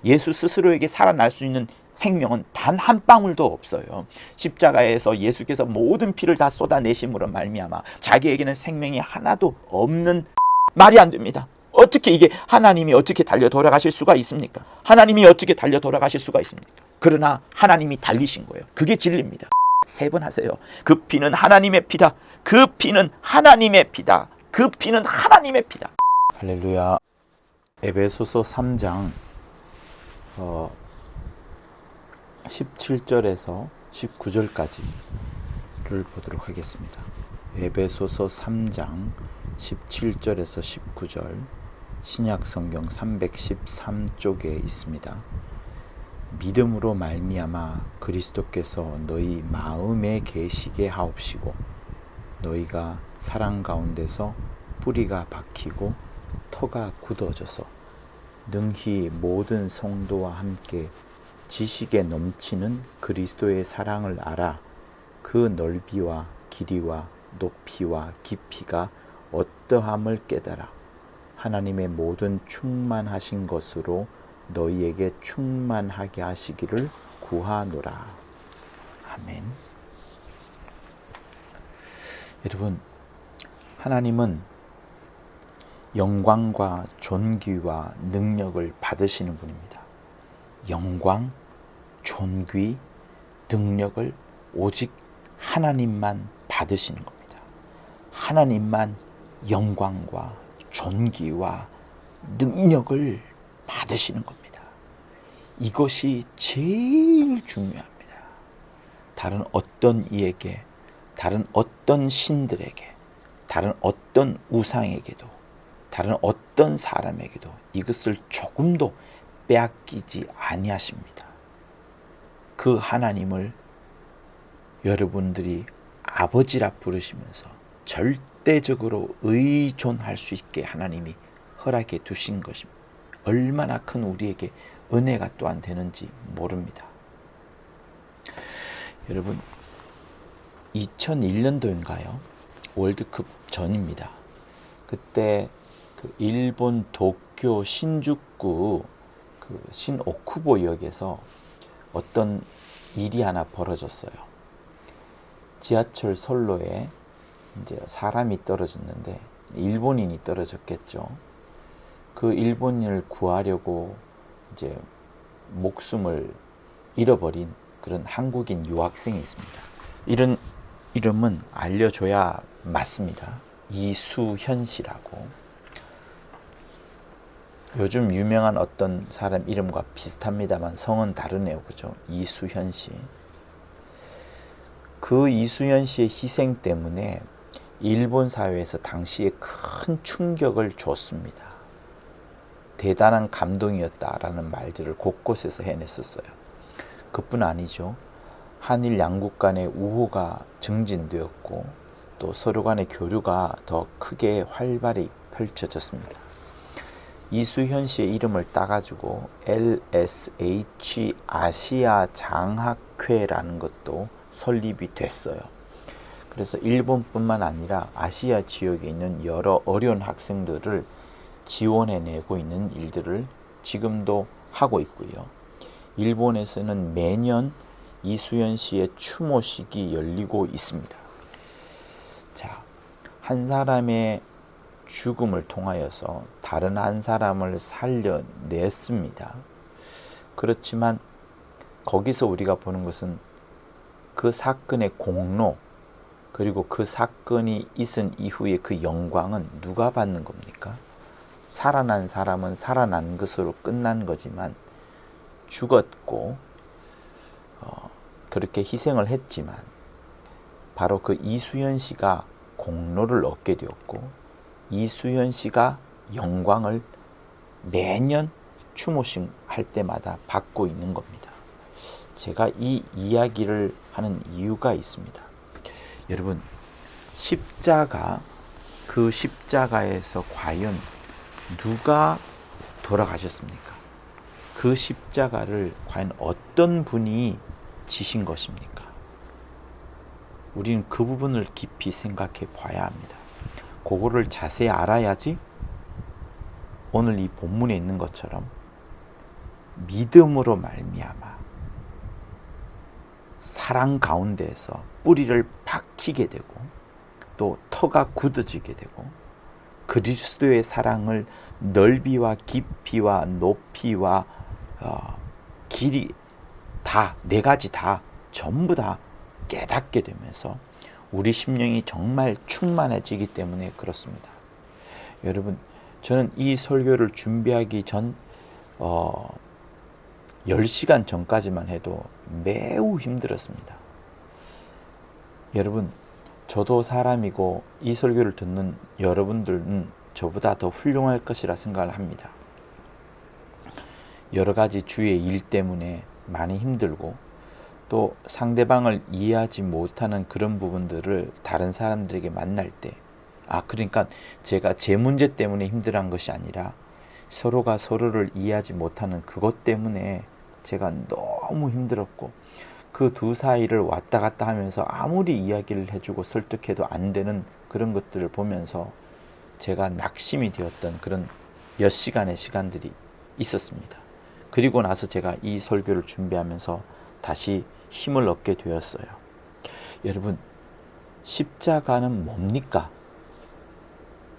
예수 스스로에게 살아날 수 있는 생명은 단 한 방울도 없어요. 십자가에서 예수께서 모든 피를 다 쏟아내심으로 말미암아 자기에게는 생명이 하나도 없는, 말이 안 됩니다. 어떻게 이게 하나님이 어떻게 달려 돌아가실 수가 있습니까? 하나님이 어떻게 달려 돌아가실 수가 있습니까? 그러나 하나님이 달리신 거예요. 그게 진리입니다. 3번 하세요. 그 피는 하나님의 피다. 그 피는 하나님의 피다. 그 피는 하나님의 피다. 할렐루야. 에베소서 3장 17절에서 19절까지를 보도록 하겠습니다. 에베소서 3장 17절에서 19절, 신약성경 313쪽에 있습니다. 믿음으로 말미암아 그리스도께서 너희 마음에 계시게 하옵시고 너희가 사랑 가운데서 뿌리가 박히고 터가 굳어져서 능히 모든 성도와 함께 지식에 넘치는 그리스도의 사랑을 알아 그 넓이와 길이와 높이와 깊이가 어떠함을 깨달아 하나님의 모든 충만하신 것으로 너희에게 충만하게 하시기를 구하노라. 아멘. 여러분, 하나님은 영광과 존귀와 능력을 받으시는 분입니다. 영광, 존귀, 능력을 오직 하나님만 받으시는 겁니다. 하나님만 영광과 존귀와 능력을 받으시는 겁니다. 이것이 제일 중요합니다. 다른 어떤 이에게, 다른 어떤 신들에게, 다른 어떤 우상에게도, 다른 어떤 사람에게도 이것을 조금도 빼앗기지 아니하십니다. 그 하나님을 여러분들이 아버지라 부르시면서 절대적으로 의존할 수 있게 하나님이 허락해 두신 것입니다. 얼마나 큰 우리에게 은혜가 또한 되는지 모릅니다. 여러분, 2001년도인가요? 월드컵 전입니다. 그때 그 일본 도쿄 신주쿠 그 신오쿠보역에서 어떤 일이 하나 벌어졌어요. 지하철 선로에 이제 사람이 떨어졌는데 일본인이 떨어졌겠죠. 그 일본인을 구하려고 이제 목숨을 잃어버린 그런 한국인 유학생이 있습니다. 이런 이름은 알려줘야 맞습니다. 이수현 씨라고. 요즘 유명한 어떤 사람 이름과 비슷합니다만 성은 다르네요. 그죠? 이수현 씨. 그 이수현 씨의 희생 때문에 일본 사회에서 당시에 큰 충격을 줬습니다. 대단한 감동이었다라는 말들을 곳곳에서 해냈었어요. 그뿐 아니죠. 한일 양국 간의 우호가 증진되었고 또 서로 간의 교류가 더 크게 활발히 펼쳐졌습니다. 이수현 씨의 이름을 따가지고 LSH 아시아 장학회라는 것도 설립이 됐어요. 그래서 일본뿐만 아니라 아시아 지역에 있는 여러 어려운 학생들을 지원해내고 있는 일들을 지금도 하고 있고요. 일본에서는 매년 이수연 씨의 추모식이 열리고 있습니다. 자, 한 사람의 죽음을 통하여서 다른 한 사람을 살려냈습니다. 그렇지만 거기서 우리가 보는 것은 그 사건의 공로, 그리고 그 사건이 있은 이후에 그 영광은 누가 받는 겁니까? 살아난 사람은 살아난 것으로 끝난 거지만 죽었고 그렇게 희생을 했지만 바로 그 이수연 씨가 공로를 얻게 되었고 이수연 씨가 영광을 매년 추모식 할 때마다 받고 있는 겁니다. 제가 이 이야기를 하는 이유가 있습니다. 여러분, 십자가, 그 십자가에서 과연 누가 돌아가셨습니까? 그 십자가를 과연 어떤 분이 지신 것입니까? 우리는 그 부분을 깊이 생각해 봐야 합니다. 그거를 자세히 알아야지 오늘 이 본문에 있는 것처럼 믿음으로 말미암아 사랑 가운데에서 뿌리를 박히게 되고 또 터가 굳어지게 되고 그리스도의 사랑을 넓이와 깊이와 높이와 길이 다 네 가지 다 전부 다 깨닫게 되면서 우리 심령이 정말 충만해지기 때문에 그렇습니다. 여러분, 저는 이 설교를 준비하기 전 10시간 전까지만 해도 매우 힘들었습니다. 여러분, 저도 사람이고 이 설교를 듣는 여러분들은 저보다 더 훌륭할 것이라 생각을 합니다. 여러 가지 주의 일 때문에 많이 힘들고 또 상대방을 이해하지 못하는 그런 부분들을 다른 사람들에게 만날 때 그러니까 제가 제 문제 때문에 힘들어한 것이 아니라 서로가 서로를 이해하지 못하는 그것 때문에 제가 너무 힘들었고 그 두 사이를 왔다 갔다 하면서 아무리 이야기를 해주고 설득해도 안 되는 그런 것들을 보면서 제가 낙심이 되었던 그런 몇 시간의 시간들이 있었습니다. 그리고 나서 제가 이 설교를 준비하면서 다시 힘을 얻게 되었어요. 여러분, 십자가는 뭡니까?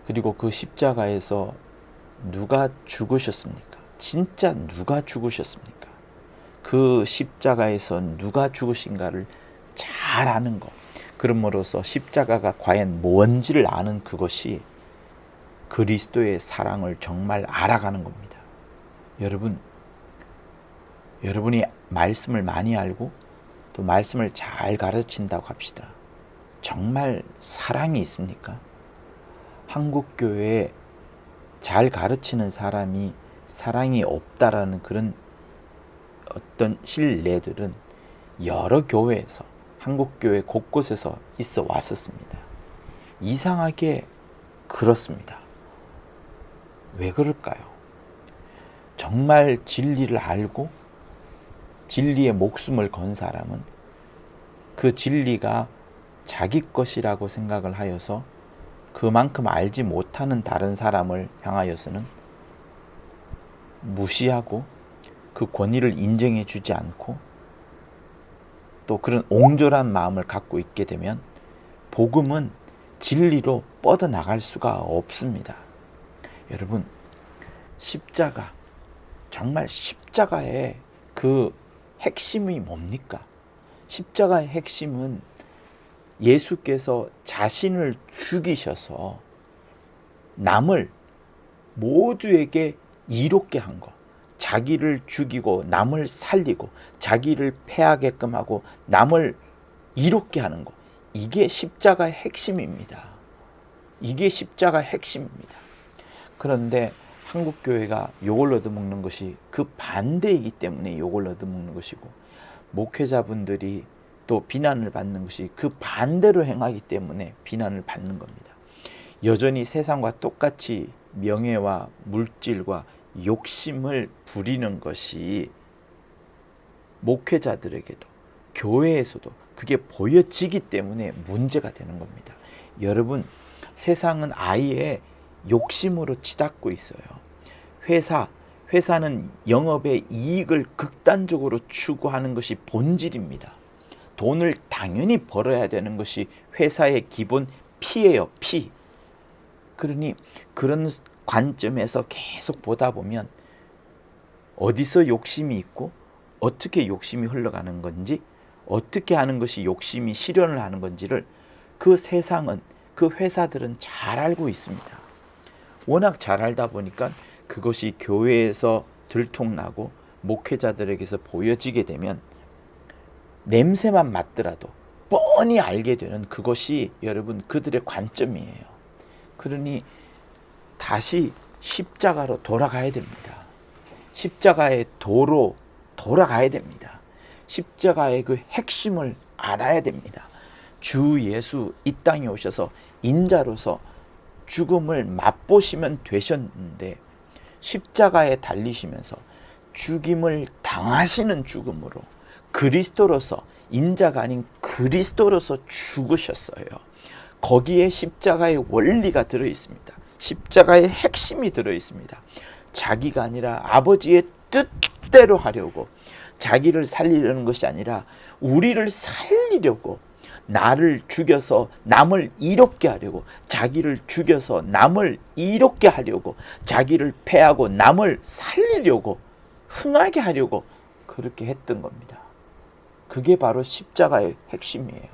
그리고 그 십자가에서 누가 죽으셨습니까? 진짜 누가 죽으셨습니까? 그 십자가에서 누가 죽으신가를 잘 아는 것, 그럼으로써 십자가가 과연 뭔지를 아는 그것이 그리스도의 사랑을 정말 알아가는 겁니다. 여러분이 말씀을 많이 알고 또 말씀을 잘 가르친다고 합시다. 정말 사랑이 있습니까? 한국교회에 잘 가르치는 사람이 사랑이 없다라는 그런 어떤 실례들은 여러 교회에서 한국교회 곳곳에서 있어 왔었습니다. 이상하게 그렇습니다. 왜 그럴까요? 정말 진리를 알고 진리의 목숨을 건 사람은 그 진리가 자기 것이라고 생각을 하여서 그만큼 알지 못하는 다른 사람을 향하여서는 무시하고 그 권위를 인정해 주지 않고 또 그런 옹졸한 마음을 갖고 있게 되면 복음은 진리로 뻗어나갈 수가 없습니다. 여러분, 십자가, 정말 십자가의 그 핵심이 뭡니까? 십자가의 핵심은 예수께서 자신을 죽이셔서 남을 모두에게 이롭게 한 것, 자기를 죽이고 남을 살리고 자기를 패하게끔 하고 남을 이롭게 하는 것, 이게 십자가의 핵심입니다. 이게 십자가의 핵심입니다. 그런데 한국교회가 욕을 얻어먹는 것이 그 반대이기 때문에 욕을 얻어먹는 것이고, 목회자분들이 또 비난을 받는 것이 그 반대로 행하기 때문에 비난을 받는 겁니다. 여전히 세상과 똑같이 명예와 물질과 욕심을 부리는 것이 목회자들에게도 교회에서도 그게 보여지기 때문에 문제가 되는 겁니다. 여러분, 세상은 아예 욕심으로 치닫고 있어요. 회사는 영업의 이익을 극단적으로 추구하는 것이 본질입니다. 돈을 당연히 벌어야 되는 것이 회사의 기본 피예요, 피. 그러니 그런 관점에서 계속 보다 보면 어디서 욕심이 있고 어떻게 욕심이 흘러가는 건지, 어떻게 하는 것이 욕심이 실현을 하는 건지를 그 세상은, 그 회사들은 잘 알고 있습니다. 워낙 잘 알다 보니까 그것이 교회에서 들통나고 목회자들에게서 보여지게 되면 냄새만 맡더라도 뻔히 알게 되는 그것이 여러분 그들의 관점이에요. 그러니 다시 십자가로 돌아가야 됩니다. 십자가의 도로 돌아가야 됩니다. 십자가의 그 핵심을 알아야 됩니다. 주 예수 이 땅에 오셔서 인자로서 죽음을 맛보시면 되셨는데 십자가에 달리시면서 죽임을 당하시는 죽음으로 그리스도로서, 인자가 아닌 그리스도로서 죽으셨어요. 거기에 십자가의 원리가 들어있습니다. 십자가의 핵심이 들어있습니다. 자기가 아니라 아버지의 뜻대로 하려고, 자기를 살리려는 것이 아니라 우리를 살리려고, 나를 죽여서 남을 이롭게 하려고, 자기를 죽여서 남을 이롭게 하려고, 자기를 패하고 남을 살리려고, 흥하게 하려고 그렇게 했던 겁니다. 그게 바로 십자가의 핵심이에요.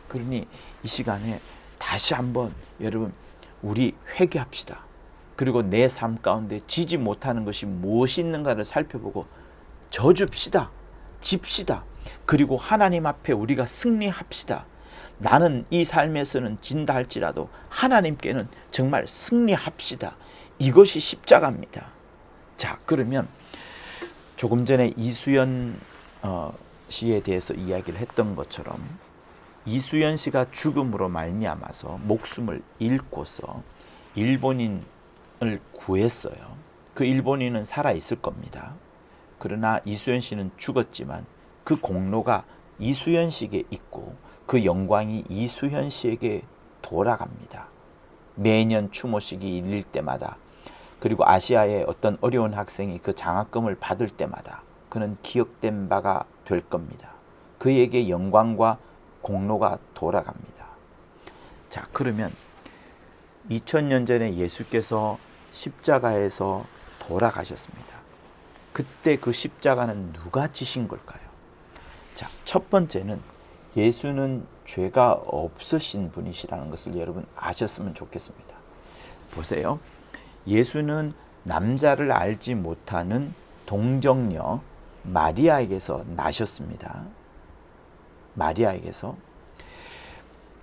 그러니 이 시간에 다시 한번 여러분, 우리 회개합시다. 그리고 내 삶 가운데 지지 못하는 것이 무엇이 있는가를 살펴보고 져줍시다. 집시다. 그리고 하나님 앞에 우리가 승리합시다. 나는 이 삶에서는 진다 할지라도 하나님께는 정말 승리합시다. 이것이 십자가입니다. 자, 그러면 조금 전에 이수연 씨에 대해서 이야기를 했던 것처럼, 이수연 씨가 죽음으로 말미암아서 목숨을 잃고서 일본인을 구했어요. 그 일본인은 살아 있을 겁니다. 그러나 이수연 씨는 죽었지만 그 공로가 이수연 씨에게 있고 그 영광이 이수연 씨에게 돌아갑니다. 매년 추모식이 열릴 때마다, 그리고 아시아의 어떤 어려운 학생이 그 장학금을 받을 때마다 그는 기억된 바가 될 겁니다. 그에게 영광과 공로가 돌아갑니다. 자, 그러면 2000년 전에 예수께서 십자가에서 돌아가셨습니다. 그때 그 십자가는 누가 지신 걸까요? 자, 첫 번째는 예수는 죄가 없으신 분이시라는 것을 여러분 아셨으면 좋겠습니다. 보세요. 예수는 남자를 알지 못하는 동정녀 마리아에게서 나셨습니다. 마리아에게서.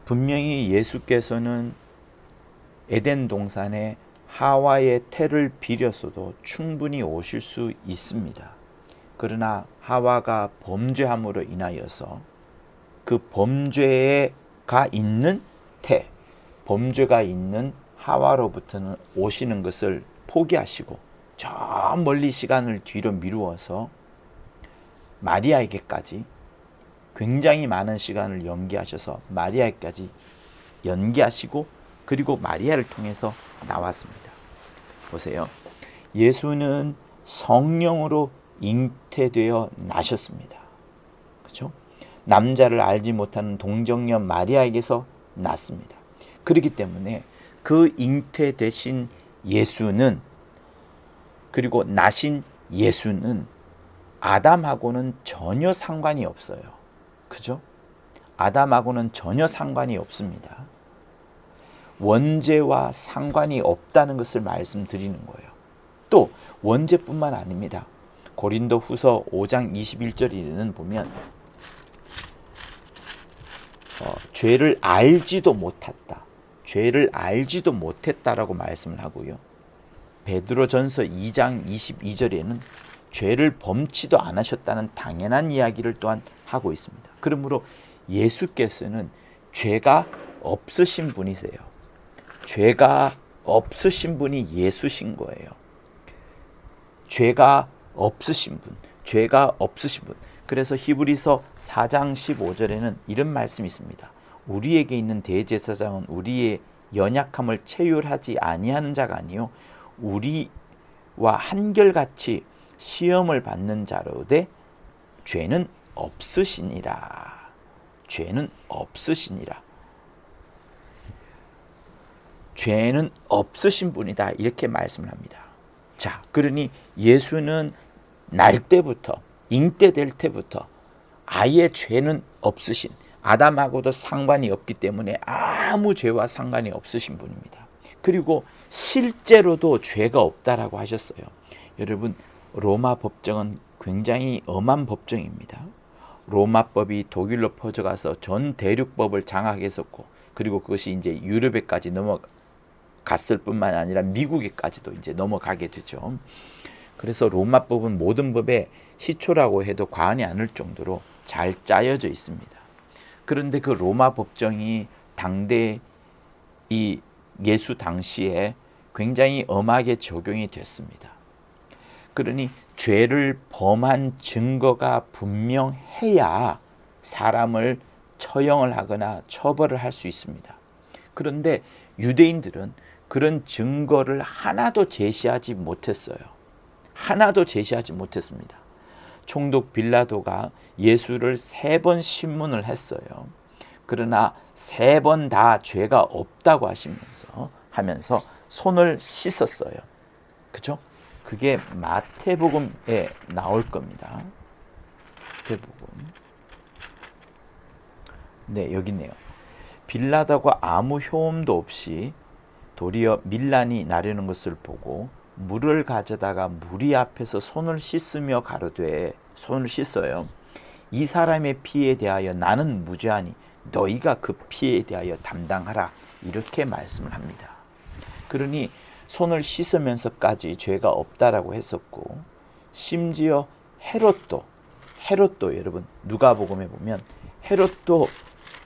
분명히 예수께서는 에덴 동산에 하와의 태를 빌렸어도 충분히 오실 수 있습니다. 그러나 하와가 범죄함으로 인하여서 그 범죄가 있는 태, 범죄가 있는 하와로부터는 오시는 것을 포기하시고 저 멀리 시간을 뒤로 미루어서 마리아에게까지 굉장히 많은 시간을 연기하셔서 마리아에게까지 연기하시고, 그리고 마리아를 통해서 나왔습니다. 보세요. 예수는 성령으로 잉태되어 나셨습니다. 그렇죠? 남자를 알지 못하는 동정녀 마리아에게서 났습니다. 그렇기 때문에 그 잉태되신 예수는, 그리고 나신 예수는 아담하고는 전혀 상관이 없어요. 그죠? 아담하고는 전혀 상관이 없습니다. 원죄와 상관이 없다는 것을 말씀드리는 거예요. 또 원죄뿐만 아닙니다. 고린도 후서 5장 21절에는 보면 죄를 알지도 못했다. 죄를 알지도 못했다라고 말씀을 하고요. 베드로전서 2장 22절에는 죄를 범치도 않으셨다는 당연한 이야기를 또한 하고 있습니다. 그러므로 예수께서는 죄가 없으신 분이세요. 죄가 없으신 분이 예수신 거예요. 죄가 없으신 분, 죄가 없으신 분. 그래서 히브리서 4장 15절에는 이런 말씀이 있습니다. 우리에게 있는 대제사장은 우리의 연약함을 체휼하지 아니하는 자가 아니요 우리와 한결같이 시험을 받는 자로되 죄는 없으시니라. 죄는 없으시니라. 죄는 없으신 분이다. 이렇게 말씀을 합니다. 자, 그러니 예수는 날 때부터, 잉태될 때부터 아예 죄는 없으신, 아담하고도 상관이 없기 때문에 아무 죄와 상관이 없으신 분입니다. 그리고 실제로도 죄가 없다라고 하셨어요. 여러분, 로마 법정은 굉장히 엄한 법정입니다. 로마법이 독일로 퍼져가서 전 대륙법을 장악했었고, 그리고 그것이 이제 유럽에까지 넘어갔을 뿐만 아니라 미국에까지도 이제 넘어가게 되죠. 그래서 로마법은 모든 법의 시초라고 해도 과언이 아닐 정도로 잘 짜여져 있습니다. 그런데 그 로마 법정이 당대 이 예수 당시에 굉장히 엄하게 적용이 됐습니다. 그러니 죄를 범한 증거가 분명해야 사람을 처형을 하거나 처벌을 할 수 있습니다. 그런데 유대인들은 그런 증거를 하나도 제시하지 못했어요. 하나도 제시하지 못했습니다. 총독 빌라도가 예수를 3번 신문을 했어요. 그러나 3번 다 죄가 없다고 하면서 손을 씻었어요. 그죠? 그게 마태복음에 나올 겁니다. 마태복음. 네, 여기 있네요. 빌라도가 아무 효험도 없이 도리어 밀란이 나르는 것을 보고 물을 가져다가 무리 앞에서 손을 씻으며 가로되, 손을 씻어요. 이 사람의 피에 대하여 나는 무죄하니 너희가 그 피에 대하여 담당하라, 이렇게 말씀을 합니다. 그러니 손을 씻으면서까지 죄가 없다라고 했었고, 심지어 헤롯도 여러분 누가복음에 보면 헤롯도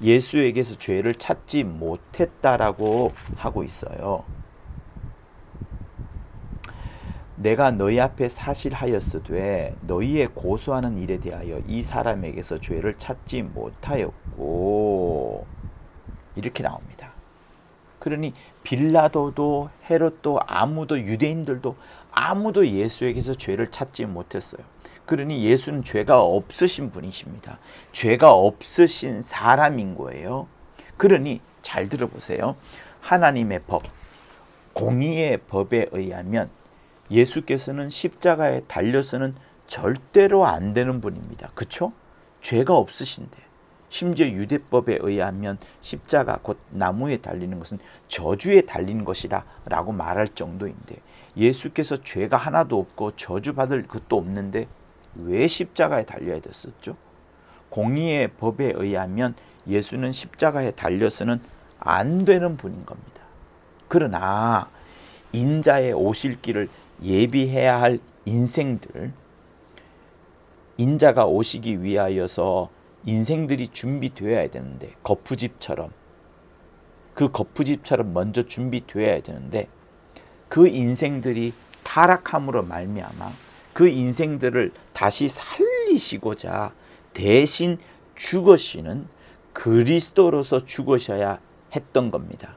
예수에게서 죄를 찾지 못했다라고 하고 있어요. 내가 너희 앞에 사실하였으되 너희의 고소하는 일에 대하여 이 사람에게서 죄를 찾지 못하였고, 이렇게 나옵니다. 그러니 빌라도도 헤롯도 아무도, 유대인들도 아무도 예수에게서 죄를 찾지 못했어요. 그러니 예수는 죄가 없으신 분이십니다. 죄가 없으신 사람인 거예요. 그러니 잘 들어보세요. 하나님의 법, 공의의 법에 의하면 예수께서는 십자가에 달려서는 절대로 안 되는 분입니다. 그렇죠? 죄가 없으신데, 심지어 유대법에 의하면 십자가 곧 나무에 달리는 것은 저주에 달리는 것이라 라고 말할 정도인데, 예수께서 죄가 하나도 없고 저주받을 것도 없는데 왜 십자가에 달려야 됐었죠? 공의의 법에 의하면 예수는 십자가에 달려서는 안 되는 분인 겁니다. 그러나 인자의 오실 길을 예비해야 할 인생들, 인자가 오시기 위하여서 인생들이 준비되어야 되는데, 거푸집처럼 먼저 준비되어야 되는데, 그 인생들이 타락함으로 말미암아 그 인생들을 다시 살리시고자 대신 죽으시는 그리스도로서 죽으셔야 했던 겁니다.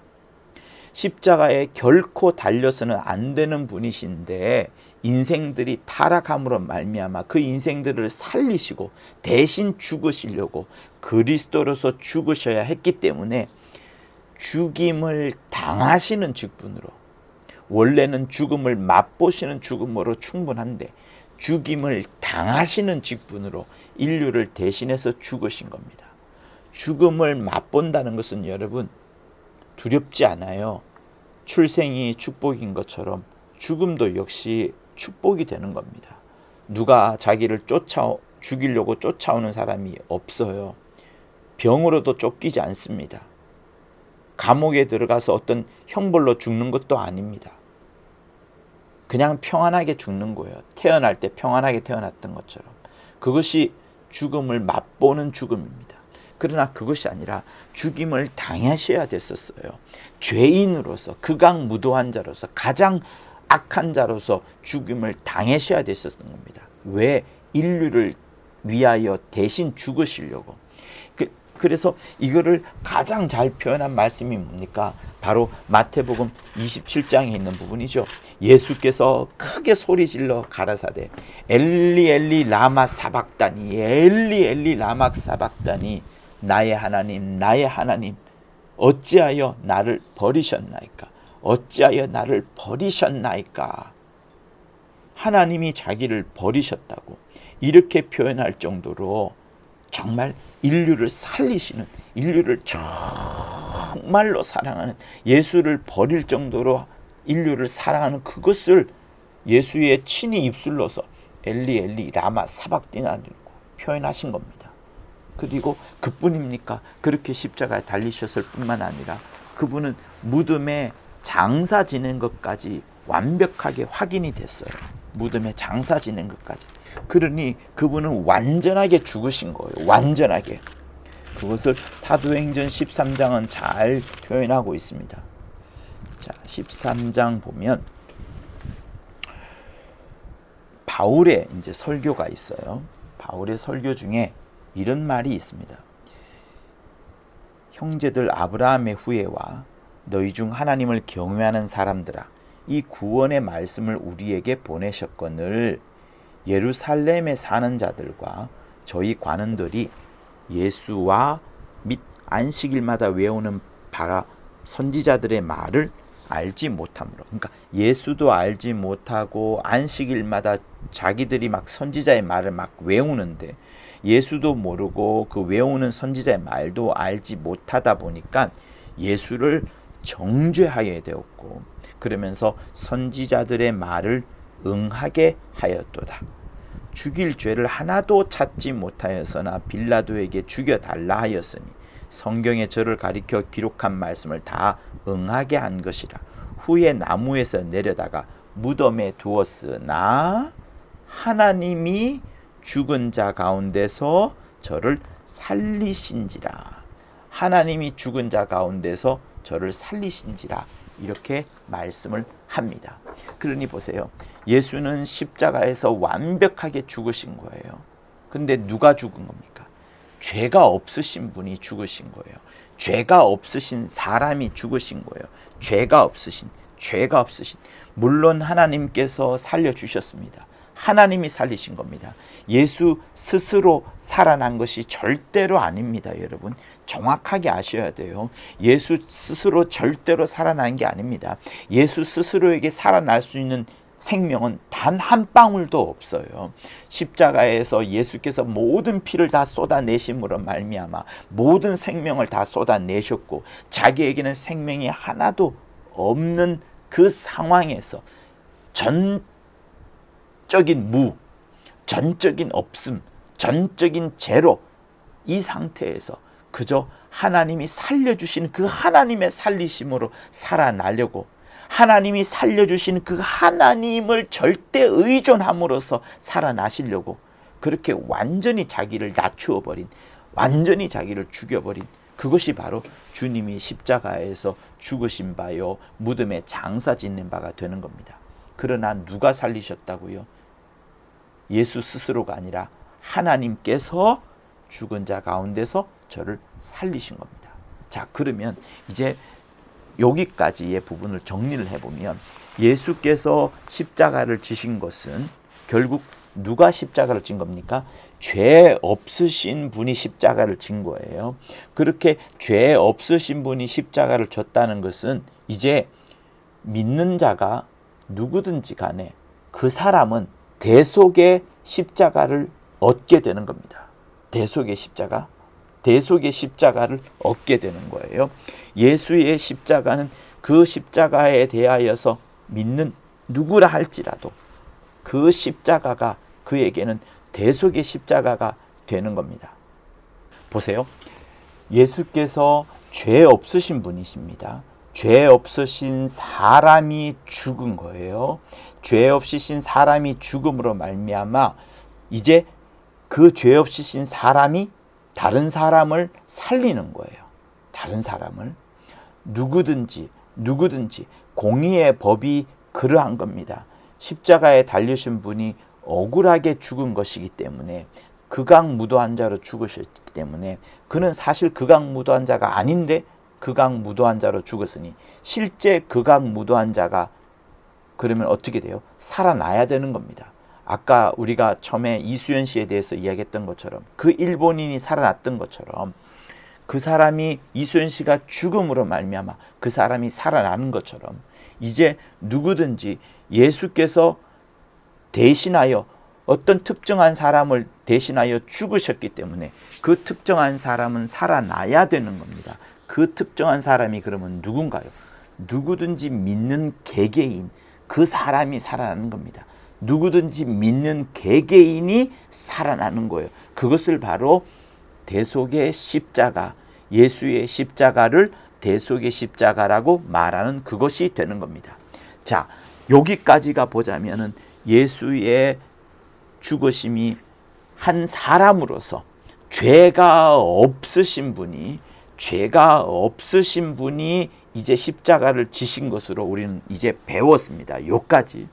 십자가에 결코 달려서는 안 되는 분이신데, 인생들이 타락함으로 말미암아 그 인생들을 살리시고 대신 죽으시려고 그리스도로서 죽으셔야 했기 때문에 죽임을 당하시는 직분으로, 원래는 죽음을 맛보시는 죽음으로 충분한데 죽임을 당하시는 직분으로 인류를 대신해서 죽으신 겁니다. 죽음을 맛본다는 것은 여러분 두렵지 않아요. 출생이 축복인 것처럼 죽음도 역시 축복이 되는 겁니다. 누가 자기를 죽이려고 쫓아오는 사람이 없어요. 병으로도 쫓기지 않습니다. 감옥에 들어가서 어떤 형벌로 죽는 것도 아닙니다. 그냥 평안하게 죽는 거예요. 태어날 때 평안하게 태어났던 것처럼. 그것이 죽음을 맛보는 죽음입니다. 그러나 그것이 아니라 죽임을 당하셔야 됐었어요. 죄인으로서, 극악무도한 자로서, 가장 악한 자로서 죽임을 당하셔야 됐었던 겁니다. 왜? 인류를 위하여 대신 죽으시려고. 그래서 이거를 가장 잘 표현한 말씀이 뭡니까? 바로 마태복음 27장에 있는 부분이죠. 예수께서 크게 소리질러 가라사대 엘리 엘리 라마 사박다니, 엘리 엘리 라마 사박다니, 나의 하나님 나의 하나님 어찌하여 나를 버리셨나이까, 어찌하여 나를 버리셨나이까. 하나님이 자기를 버리셨다고 이렇게 표현할 정도로 정말 인류를 살리시는, 인류를 정말로 사랑하는, 예수를 버릴 정도로 인류를 사랑하는 그것을 예수의 친히 입술로서 엘리 엘리 라마 사박디나라고 표현하신 겁니다. 그리고 그뿐입니까? 그렇게 십자가에 달리셨을 뿐만 아니라 그분은 무덤에 장사 지낸 것까지 완벽하게 확인이 됐어요. 무덤에 장사 지낸 것까지. 그러니 그분은 완전하게 죽으신 거예요. 완전하게. 그것을 사도행전 13장은 잘 표현하고 있습니다. 자, 13장 보면 바울의 이제 설교가 있어요. 바울의 설교 중에 이런 말이 있습니다. 형제들, 아브라함의 후예와 너희 중 하나님을 경외하는 사람들아, 이 구원의 말씀을 우리에게 보내셨거늘 예루살렘에 사는 자들과 저희 관원들이 예수와 및 안식일마다 외우는 바라 선지자들의 말을 알지 못함으로, 그러니까 예수도 알지 못하고 안식일마다 자기들이 막 선지자의 말을 막 외우는데 예수도 모르고 그 외우는 선지자의 말도 알지 못하다 보니까 예수를 정죄하게 되었고, 그러면서 선지자들의 말을 응하게 하였도다. 죽일 죄를 하나도 찾지 못하였으나 빌라도에게 죽여달라 하였으니 성경에 저를 가리켜 기록한 말씀을 다 응하게 한 것이라. 후에 나무에서 내려다가 무덤에 두었으나 하나님이 죽은 자 가운데서 저를 살리신지라. 하나님이 죽은 자 가운데서 저를 살리신지라. 이렇게 말씀을 합니다. 그러니 보세요. 예수는 십자가에서 완벽하게 죽으신 거예요. 근데 누가 죽은 겁니까? 죄가 없으신 분이 죽으신 거예요. 죄가 없으신 사람이 죽으신 거예요. 죄가 없으신. 물론 하나님께서 살려주셨습니다. 하나님이 살리신 겁니다. 예수 스스로 살아난 것이 절대로 아닙니다, 여러분. 정확하게 아셔야 돼요. 예수 스스로 절대로 살아난 게 아닙니다. 예수 스스로에게 살아날 수 있는 생명은 단 한 방울도 없어요. 십자가에서 예수께서 모든 피를 다 쏟아내심으로 말미암아 모든 생명을 다 쏟아내셨고 자기에게는 생명이 하나도 없는 그 상황에서 전적인 무, 전적인 없음, 전적인 제로, 이 상태에서 그저 하나님이 살려주신 그 하나님의 살리심으로 살아나려고, 하나님이 살려주신 그 하나님을 절대 의존함으로써 살아나시려고 그렇게 완전히 자기를 낮추어버린, 완전히 자기를 죽여버린, 그것이 바로 주님이 십자가에서 죽으신 바요 무덤에 장사 짓는 바가 되는 겁니다. 그러나 누가 살리셨다고요? 예수 스스로가 아니라 하나님께서 죽은 자 가운데서 저를 살리신 겁니다. 자, 그러면 이제 여기까지의 부분을 정리를 해보면 예수께서 십자가를 지신 것은 결국 누가 십자가를 진 겁니까? 죄 없으신 분이 십자가를 진 거예요. 그렇게 죄 없으신 분이 십자가를 졌다는 것은 이제 믿는 자가 누구든지 간에 그 사람은 대속의 십자가를 얻게 되는 겁니다. 대속의 십자가를 얻게 되는 거예요. 예수의 십자가는 그 십자가에 대하여서 믿는 누구라 할지라도 그 십자가가 그에게는 대속의 십자가가 되는 겁니다. 보세요. 예수께서 죄 없으신 분이십니다. 죄 없으신 사람이 죽은 거예요. 죄 없으신 사람이 죽음으로 말미암아 이제 그 죄 없으신 사람이 다른 사람을 살리는 거예요. 다른 사람을. 누구든지 공의의 법이 그러한 겁니다. 십자가에 달리신 분이 억울하게 죽은 것이기 때문에 극악무도한 자로 죽으셨기 때문에 그는 사실 극악무도한 자가 아닌데 극악무도한 자로 죽었으니 실제 극악무도한 자가 그러면 어떻게 돼요? 살아나야 되는 겁니다. 아까 우리가 처음에 이수연 씨에 대해서 이야기했던 것처럼 그 일본인이 살아났던 것처럼 그 사람이 이수연 씨가 죽음으로 말미암아 그 사람이 살아나는 것처럼 이제 누구든지 예수께서 대신하여 어떤 특정한 사람을 대신하여 죽으셨기 때문에 그 특정한 사람은 살아나야 되는 겁니다. 그 특정한 사람이 그러면 누군가요? 누구든지 믿는 개개인, 그 사람이 살아나는 겁니다. 누구든지 믿는 개개인이 살아나는 거예요. 그것을 바로 대속의 십자가, 예수의 십자가를 대속의 십자가라고 말하는 그것이 되는 겁니다. 자, 여기까지가 보자면은 예수의 죽으심이 한 사람으로서 죄가 없으신 분이 이제 십자가를 지신 것으로 우리는 이제 배웠습니다. 여기까지.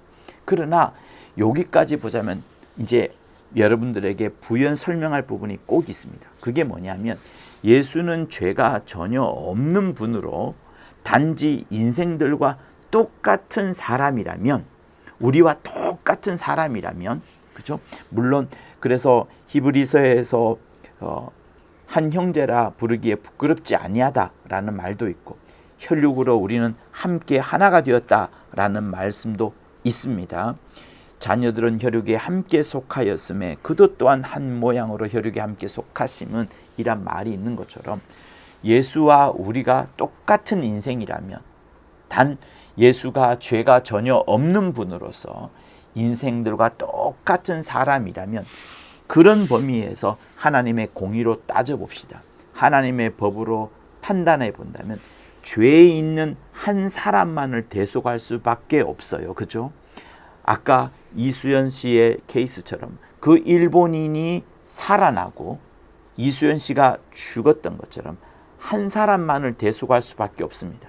그러나 여기까지 보자면 이제 여러분들에게 부연 설명할 부분이 꼭 있습니다. 그게 뭐냐면 예수는 죄가 전혀 없는 분으로 단지 인생들과 똑같은 사람이라면, 우리와 똑같은 사람이라면, 그죠? 물론 그래서 히브리서에서 한 형제라 부르기에 부끄럽지 아니하다라는 말도 있고, 혈육으로 우리는 함께 하나가 되었다라는 말씀도 있습니다. 자녀들은 혈육에 함께 속하였음에 그도 또한 한 모양으로 혈육에 함께 속하심은 이란 말이 있는 것처럼, 예수와 우리가 똑같은 인생이라면, 단 예수가 죄가 전혀 없는 분으로서 인생들과 똑같은 사람이라면, 그런 범위에서 하나님의 공의로 따져봅시다. 하나님의 법으로 판단해 본다면 죄에 있는 한 사람만을 대속할 수밖에 없어요. 그죠? 아까 이수연 씨의 케이스처럼 그 일본인이 살아나고 이수연 씨가 죽었던 것처럼 한 사람만을 대속할 수밖에 없습니다.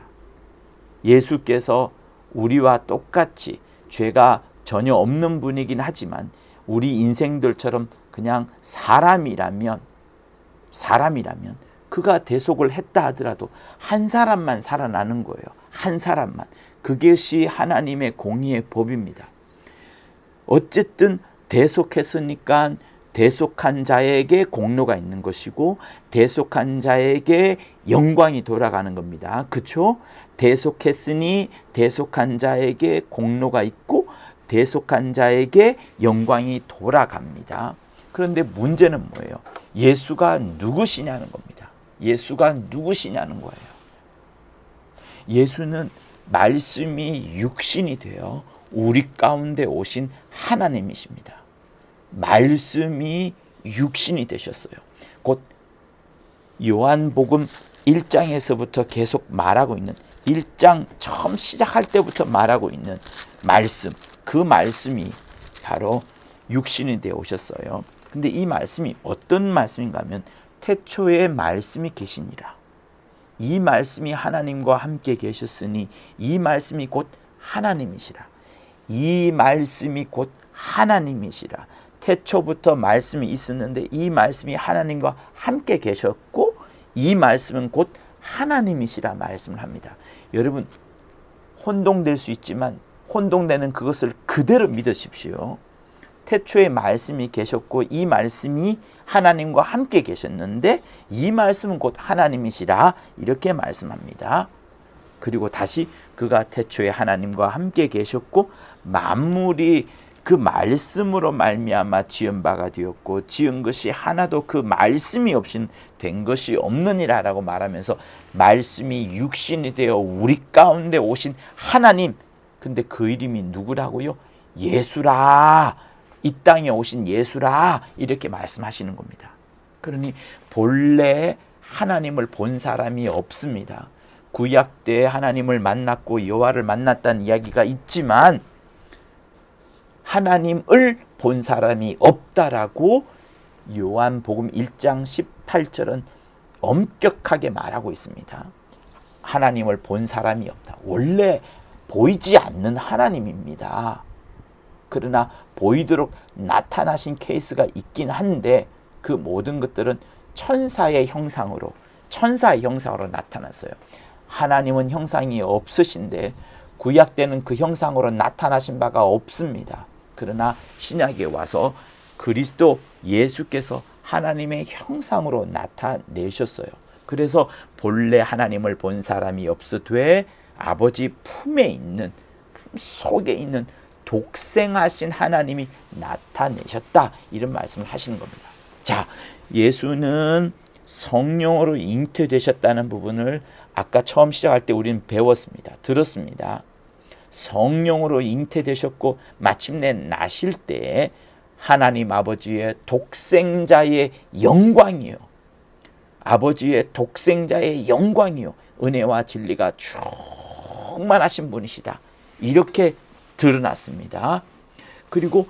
예수께서 우리와 똑같이 죄가 전혀 없는 분이긴 하지만 우리 인생들처럼 그냥 사람이라면 그가 대속을 했다 하더라도 한 사람만 살아나는 거예요. 한 사람만. 그것이 하나님의 공의의 법입니다. 어쨌든 대속했으니까 대속한 자에게 공로가 있는 것이고 대속한 자에게 영광이 돌아가는 겁니다. 그렇죠? 대속했으니 대속한 자에게 공로가 있고 대속한 자에게 영광이 돌아갑니다. 그런데 문제는 뭐예요? 예수가 누구시냐는 겁니다. 예수가 누구시냐는 거예요. 예수는 말씀이 육신이 되어 우리 가운데 오신 하나님이십니다. 말씀이 육신이 되셨어요. 곧 요한복음 1장에서부터 계속 말하고 있는, 1장 처음 시작할 때부터 말하고 있는 말씀, 그 말씀이 바로 육신이 되어 오셨어요. 근데 이 말씀이 어떤 말씀인가 하면 태초에 말씀이 계시니라. 이 말씀이 하나님과 함께 계셨으니 이 말씀이 곧 하나님이시라. 이 말씀이 곧 하나님이시라. 태초부터 말씀이 있었는데 이 말씀이 하나님과 함께 계셨고 이 말씀은 곧 하나님이시라 말씀을 합니다. 여러분, 혼동될 수 있지만 혼동되는 그것을 그대로 믿으십시오. 태초에 말씀이 계셨고 이 말씀이 하나님과 함께 계셨는데 이 말씀은 곧 하나님이시라 이렇게 말씀합니다. 그리고 다시 그가 태초에 하나님과 함께 계셨고 만물이 그 말씀으로 말미암아 지은 바가 되었고 지은 것이 하나도 그 말씀이 없인 된 것이 없느니라라고 말하면서 말씀이 육신이 되어 우리 가운데 오신 하나님, 근데 그 이름이 누구라고요? 예수라. 이 땅에 오신 예수라 이렇게 말씀하시는 겁니다. 그러니 본래 하나님을 본 사람이 없습니다. 구약 때 하나님을 만났고 여호와를 만났다는 이야기가 있지만 하나님을 본 사람이 없다라고 요한복음 1장 18절은 엄격하게 말하고 있습니다. 하나님을 본 사람이 없다. 원래 보이지 않는 하나님입니다. 그러나 보이도록 나타나신 케이스가 있긴 한데 그 모든 것들은 천사의 형상으로 나타났어요. 하나님은 형상이 없으신데 구약 때는 그 형상으로 나타나신 바가 없습니다. 그러나 신약에 와서 그리스도 예수께서 하나님의 형상으로 나타내셨어요. 그래서 본래 하나님을 본 사람이 없으되 아버지 품에 있는, 품 속에 있는 독생하신 하나님이 나타내셨다 이런 말씀을 하시는 겁니다. 자, 예수는 성령으로 잉태되셨다는 부분을 아까 처음 시작할 때 우리는 배웠습니다. 들었습니다. 성령으로 잉태되셨고 마침내 나실 때 하나님 아버지의 독생자의 영광이요, 아버지의 독생자의 영광이요, 은혜와 진리가 충만하신 분이시다 이렇게 드러났습니다. 그리고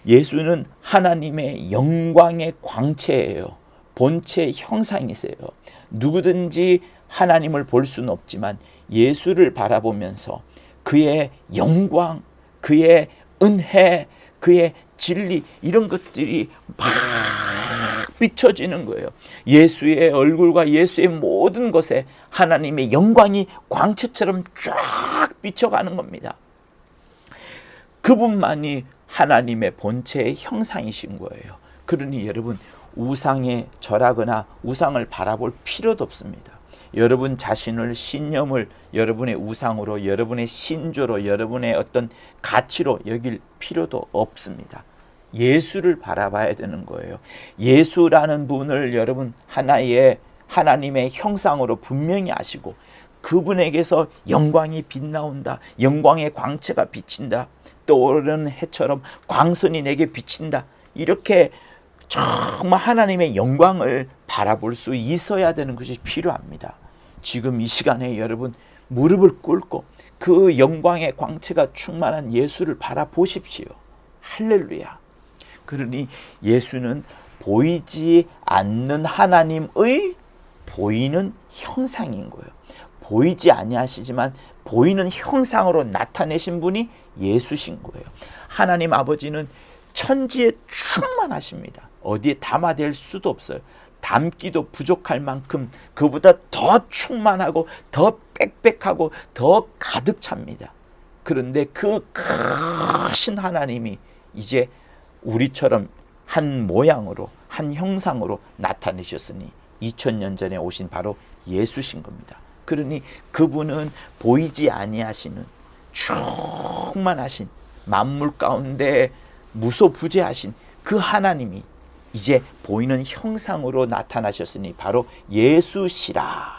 예수는 하나님의 영광의 광채예요. 본체 형상이세요. 누구든지 하나님을 볼 수는 없지만 예수를 바라보면서 그의 영광, 그의 은혜, 그의 진리 이런 것들이 막 비춰지는 거예요. 예수의 얼굴과 예수의 모든 것에 하나님의 영광이 광채처럼 쫙 비춰가는 겁니다. 그분만이 하나님의 본체의 형상이신 거예요. 그러니 여러분, 우상에 절하거나 우상을 바라볼 필요도 없습니다. 여러분 자신을, 신념을 여러분의 우상으로, 여러분의 신조로, 여러분의 어떤 가치로 여길 필요도 없습니다. 예수를 바라봐야 되는 거예요. 예수라는 분을 여러분 하나의 하나님의 형상으로 분명히 아시고, 그분에게서 영광이 빛나온다, 영광의 광채가 비친다, 떠오르는 해처럼 광선이 내게 비친다, 이렇게 정말 하나님의 영광을 바라볼 수 있어야 되는 것이 필요합니다. 지금 이 시간에 여러분 무릎을 꿇고 그 영광의 광채가 충만한 예수를 바라보십시오. 할렐루야. 그러니 예수는 보이지 않는 하나님의 보이는 형상인 거예요. 보이지 아니하시지만 보이는 형상으로 나타내신 분이 예수신 거예요. 하나님 아버지는 천지에 충만하십니다. 어디에 담아댈 수도 없어요. 담기도 부족할 만큼 그보다 더 충만하고 더 빽빽하고 더 가득 찹니다. 그런데 그 크신 하나님이 이제 우리처럼 한 모양으로, 한 형상으로 나타내셨으니 2000년 전에 오신 바로 예수신 겁니다. 그러니 그분은 보이지 아니하시는 충만하신, 만물 가운데 무소부재하신 그 하나님이 이제 보이는 형상으로 나타나셨으니 바로 예수시라,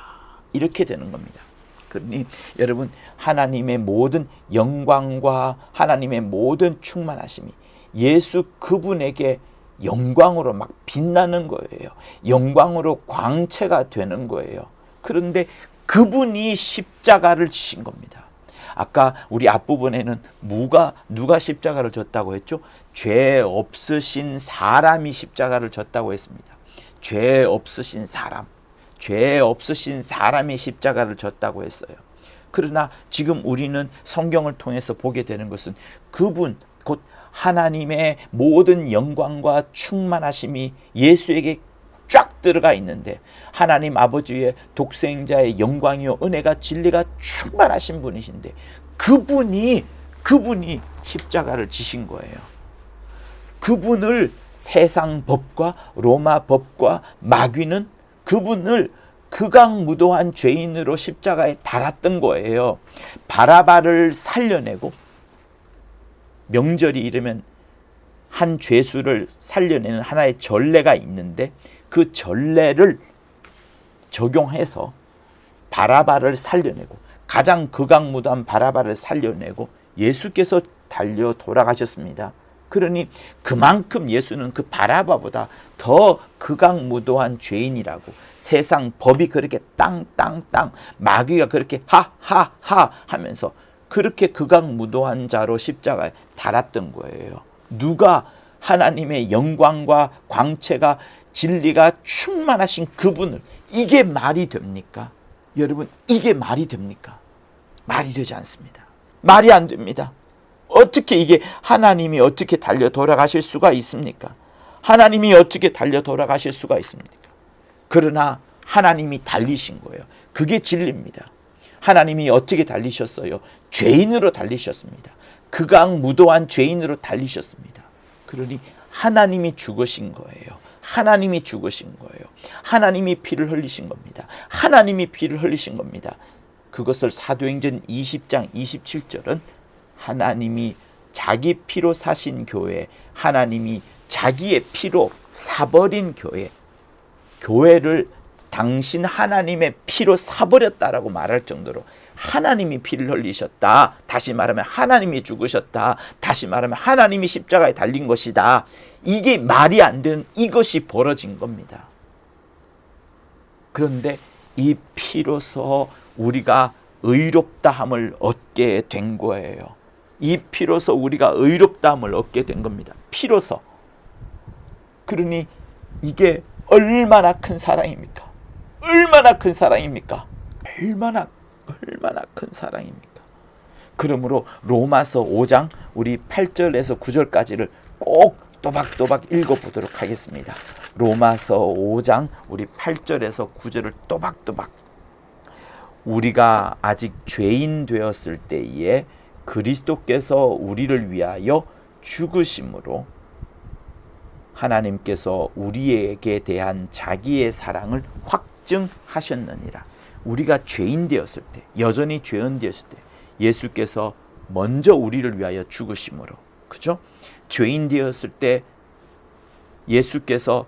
이렇게 되는 겁니다. 그러니 여러분, 하나님의 모든 영광과 하나님의 모든 충만하심이 예수 그분에게 영광으로 막 빛나는 거예요. 영광으로 광채가 되는 거예요. 그런데 그분이 십자가를 지신 겁니다. 아까 우리 앞부분에는 누가 십자가를 졌다고 했죠? 죄 없으신 사람이 십자가를 졌다고 했습니다. 죄 없으신 사람, 죄 없으신 사람이 십자가를 졌다고 했어요. 그러나 지금 우리는 성경을 통해서 보게 되는 것은 그분, 곧 하나님의 모든 영광과 충만하심이 예수에게 쫙 들어가 있는데, 하나님 아버지의 독생자의 영광이요 은혜가 진리가 충만하신 분이신데 그분이 십자가를 지신 거예요. 그분을 세상 법과 로마 법과 마귀는 그분을 극악무도한 죄인으로 십자가에 달았던 거예요. 바라바를 살려내고, 명절이 이르면 한 죄수를 살려내는 하나의 전례가 있는데 그 전례를 적용해서 바라바를 살려내고, 가장 극악무도한 바라바를 살려내고 예수께서 달려 돌아가셨습니다. 그러니 그만큼 예수는 그 바라바보다 더 극악무도한 죄인이라고, 세상 법이 그렇게 땅땅땅, 마귀가 그렇게 하하하 하면서 그렇게 극악무도한 자로 십자가에 달았던 거예요. 누가 하나님의 영광과 광채가 진리가 충만하신 그분을, 이게 말이 됩니까? 여러분, 이게 말이 됩니까? 말이 되지 않습니다. 말이 안 됩니다. 어떻게 이게 하나님이 어떻게 달려 돌아가실 수가 있습니까? 하나님이 어떻게 달려 돌아가실 수가 있습니까? 그러나 하나님이 달리신 거예요. 그게 진리입니다. 하나님이 어떻게 달리셨어요? 죄인으로 달리셨습니다. 극악무도한 죄인으로 달리셨습니다. 그러니 하나님이 죽으신 거예요. 하나님이 죽으신 거예요. 하나님이 피를 흘리신 겁니다. 하나님이 피를 흘리신 겁니다. 그것을 사도행전 20장 27절은 하나님이 자기 피로 사신 교회, 하나님이 자기의 피로 사버린 교회, 교회를 당신 하나님의 피로 사버렸다라고 말할 정도로 하나님이 피를 흘리셨다. 다시 말하면 하나님이 죽으셨다. 다시 말하면 하나님이 십자가에 달린 것이다. 이게 말이 안 되는 이것이 벌어진 겁니다. 그런데 이 피로서 우리가 의롭다함을 얻게 된 거예요. 이 피로서 우리가 의롭다함을 얻게 된 겁니다. 피로서. 그러니 이게 얼마나 큰 사랑입니까? 얼마나 큰 사랑입니까? 얼마나 큰 사랑입니까? 그러므로 로마서 5장 우리 8절에서 9절까지를 꼭 또박또박 읽어보도록 하겠습니다. 로마서 5장 우리 8절에서 9절을 또박또박. 우리가 아직 죄인 되었을 때에 그리스도께서 우리를 위하여 죽으심으로 하나님께서 우리에게 대한 자기의 사랑을 확증하셨느니라. 우리가 죄인 되었을 때, 여전히 죄인 되었을 때 예수께서 먼저 우리를 위하여 죽으심으로, 그죠? 죄인 되었을 때 예수께서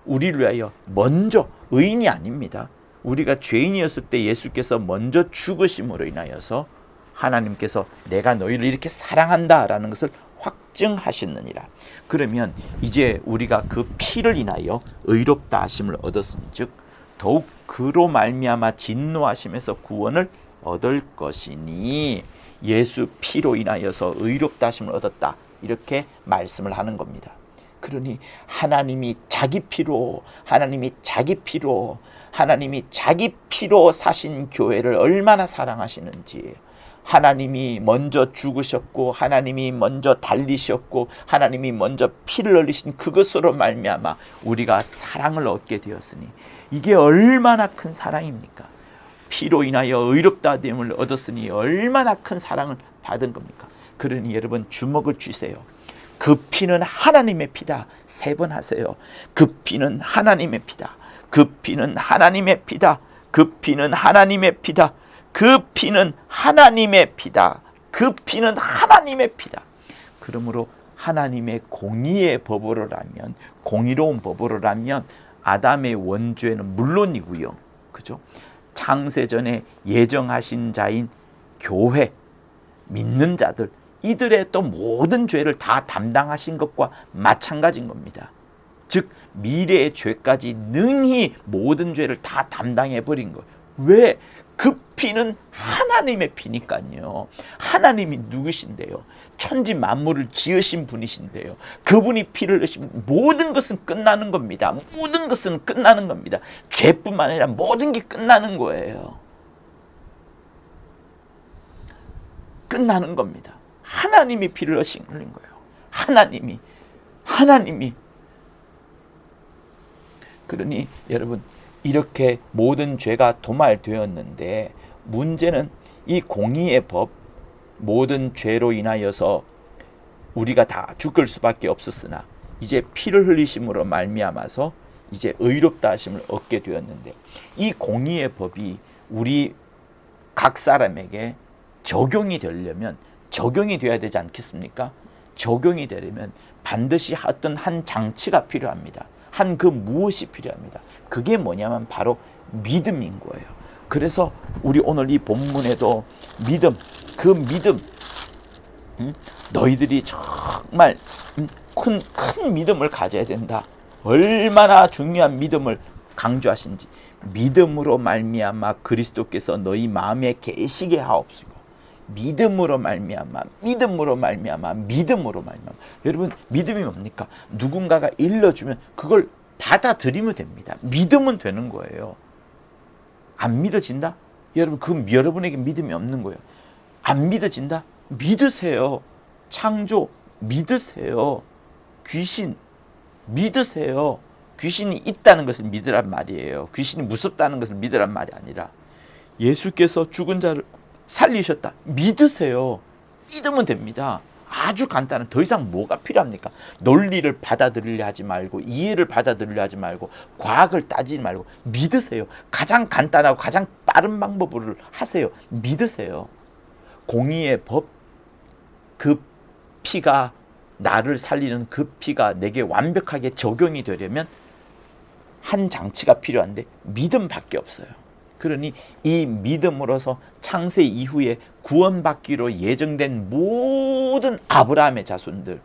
우리를 위하여 먼저, 의인이 아닙니다. 우리가 죄인이었을 때 예수께서 먼저 죽으심으로 인하여서 하나님께서 내가 너희를 이렇게 사랑한다라는 것을 확증하셨느니라. 그러면 이제 우리가 그 피를 인하여 의롭다 하심을 얻었은즉 더욱 그로 말미암아 진노하심에서 구원을 얻을 것이니 예수 피로 인하여서 의롭다 하심을 얻었다, 이렇게 말씀을 하는 겁니다. 그러니 하나님이 자기 피로 사신 교회를 얼마나 사랑하시는지, 하나님이 먼저 죽으셨고 하나님이 먼저 달리셨고 하나님이 먼저 피를 흘리신 그것으로 말미암아 우리가 사랑을 얻게 되었으니 이게 얼마나 큰 사랑입니까? 피로 인하여 의롭다 됨을 얻었으니 얼마나 큰 사랑을 받은 겁니까? 그러니 여러분 주목을 주세요. 그 피는 하나님의 피다. 3번 하세요. 그 피는 하나님의 피다. 그 피는 하나님의 피다. 그 피는 하나님의 피다. 그 피는 하나님의 피다. 그 피는 하나님의 피다. 그러므로 하나님의 공의의 법으로라면, 공의로운 법으로라면 아담의 원죄는 물론이고요, 그죠? 창세전에 예정하신 자인 교회, 믿는 자들, 이들의 또 모든 죄를 다 담당하신 것과 마찬가지인 겁니다. 즉 미래의 죄까지 능히 모든 죄를 다 담당해 버린 거예요. 왜? 그 피는 하나님의 피니까요. 하나님이 누구신데요? 천지 만물을 지으신 분이신데요. 그분이 피를 흘리시면 모든 것은 끝나는 겁니다. 모든 것은 끝나는 겁니다. 죄뿐만 아니라 모든 게 끝나는 거예요. 끝나는 겁니다. 하나님이 피를 흘린 거예요. 하나님이. 그러니 여러분, 이렇게 모든 죄가 도말되었는데 문제는 이 공의의 법, 모든 죄로 인하여서 우리가 다 죽을 수밖에 없었으나 이제 피를 흘리심으로 말미암아서 이제 의롭다 하심을 얻게 되었는데, 이 공의의 법이 우리 각 사람에게 적용이 되려면 적용이 되어야 되지 않겠습니까? 적용이 되려면 반드시 어떤 한 장치가 필요합니다. 한 그 무엇이 필요합니다. 그게 뭐냐면 바로 믿음인 거예요. 그래서 우리 오늘 이 본문에도 믿음, 그 믿음, 너희들이 정말 큰 믿음을 가져야 된다. 얼마나 중요한 믿음을 강조하신지. 믿음으로 말미암아 그리스도께서 너희 마음에 계시게 하옵시고, 믿음으로 말미암아. 여러분, 믿음이 뭡니까? 누군가가 일러주면 그걸 받아들이면 됩니다. 믿으면 되는 거예요. 안 믿어진다? 여러분, 여러분에게 믿음이 없는 거예요. 안 믿어진다? 믿으세요. 창조 믿으세요. 귀신 믿으세요. 귀신이 있다는 것을 믿으란 말이에요. 귀신이 무섭다는 것을 믿으란 말이 아니라 예수께서 죽은 자를 살리셨다. 믿으세요. 믿으면 됩니다. 아주 간단한, 더 이상 뭐가 필요합니까? 논리를 받아들이려 하지 말고, 이해를 받아들이려 하지 말고, 과학을 따지지 말고 믿으세요. 가장 간단하고 가장 빠른 방법을 하세요. 믿으세요. 공의의 법, 그 피가, 나를 살리는 그 피가 내게 완벽하게 적용이 되려면 한 장치가 필요한데 믿음밖에 없어요. 그러니 이 믿음으로서 창세 이후에 구원받기로 예정된 모든 아브라함의 자손들,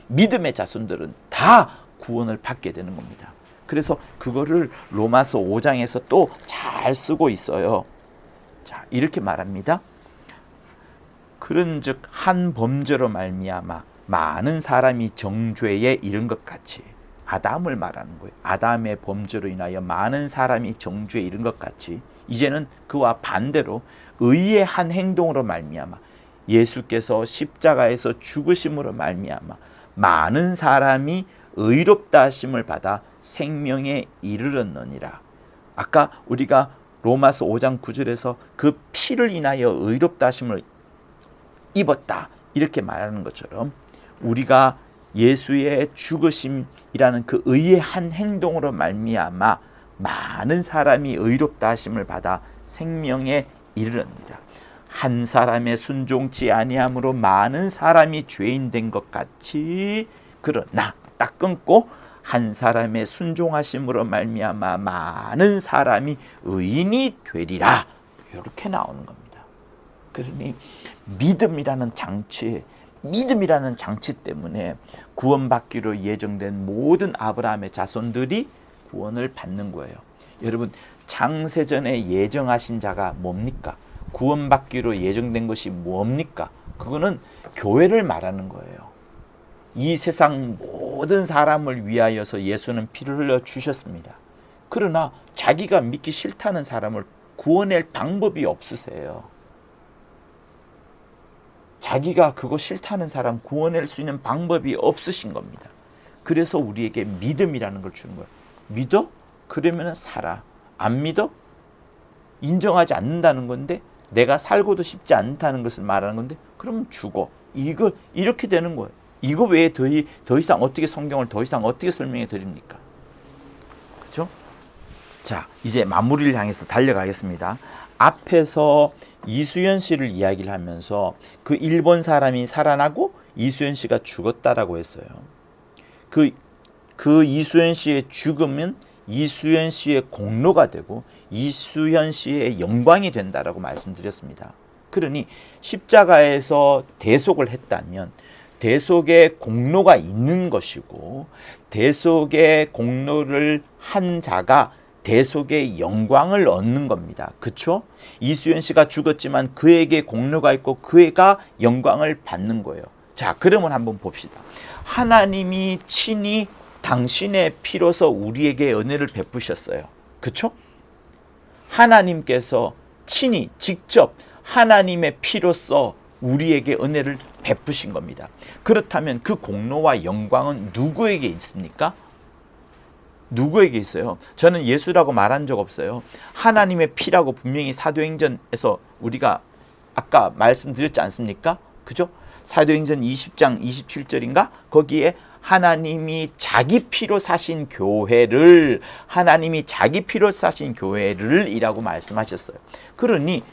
믿음의 자손들은 다 구원을 받게 되는 겁니다. 그래서 그거를 로마서 5장에서 또 잘 쓰고 있어요. 자, 이렇게 말합니다. 그런즉 한 범죄로 말미암아 많은 사람이 정죄에 이른 것 같이, 아담을 말하는 거예요. 아담의 범죄로 인하여 많은 사람이 정죄에 이른 것 같이 이제는 그와 반대로 의의 한 행동으로 말미암아, 예수께서 십자가에서 죽으심으로 말미암아 많은 사람이 의롭다 하심을 받아 생명에 이르렀느니라. 아까 우리가 로마서 5장 9절에서 그 피를 인하여 의롭다 하심을 입었다 이렇게 말하는 것처럼 우리가 예수의 죽으심이라는 그 의의 한 행동으로 말미암아 많은 사람이 의롭다 하심을 받아 생명에 이르느니라. 한 사람의 순종치 아니함으로 많은 사람이 죄인 된 것 같이 그러나 딱 끊고 한 사람의 순종하심으로 말미암아 많은 사람이 의인이 되리라. 이렇게 나오는 겁니다. 그러니 믿음이라는 장치 때문에 구원받기로 예정된 모든 아브라함의 자손들이 구원을 받는 거예요. 여러분, 창세전에 예정하신 자가 뭡니까? 구원받기로 예정된 것이 뭡니까? 그거는 교회를 말하는 거예요. 이 세상 모든 사람을 위하여서 예수는 피를 흘려 주셨습니다. 그러나 자기가 믿기 싫다는 사람을 구원할 방법이 없으세요. 자기가 그거 싫다는 사람 구원할 수 있는 방법이 없으신 겁니다. 그래서 우리에게 믿음이라는 걸 주는 거예요. 믿어? 그러면 살아. 안 믿어? 인정하지 않는다는 건데, 내가 살고도 싶지 않다는 것을 말하는 건데, 그러면 죽어. 이거 이렇게 되는 거예요. 이거 외에 더 이상 어떻게 성경을 더 이상 어떻게 설명해 드립니까? 그렇죠? 자, 이제 마무리를 향해서 달려가겠습니다. 앞에서 이수연 씨를 이야기를 하면서 그 일본 사람이 살아나고 이수연 씨가 죽었다라고 했어요. 그 이수연 씨의 죽음은 이수연 씨의 공로가 되고 이수연 씨의 영광이 된다라고 말씀드렸습니다. 그러니 십자가에서 대속을 했다면 대속의 공로가 있는 것이고 대속의 공로를 한 자가 대속의 영광을 얻는 겁니다. 그렇죠? 이수연 씨가 죽었지만 그에게 공로가 있고 그가 영광을 받는 거예요. 자, 그러면 한번 봅시다. 하나님이 친히 당신의 피로서 우리에게 은혜를 베푸셨어요. 그렇죠? 하나님께서 친히 직접 하나님의 피로서 우리에게 은혜를 베푸신 겁니다. 그렇다면 그 공로와 영광은 누구에게 있습니까? 누구에게 있어요? 저는 예수라고 말한 적 없어요. 하나님의 피라고 분명히 사도행전에서 우리가 아까 말씀드렸지 않습니까? 그죠? 사도행전 20장 27절인가? 거기에 하나님이 자기 피로 사신 교회를 이라고 말씀하셨어요. 그러니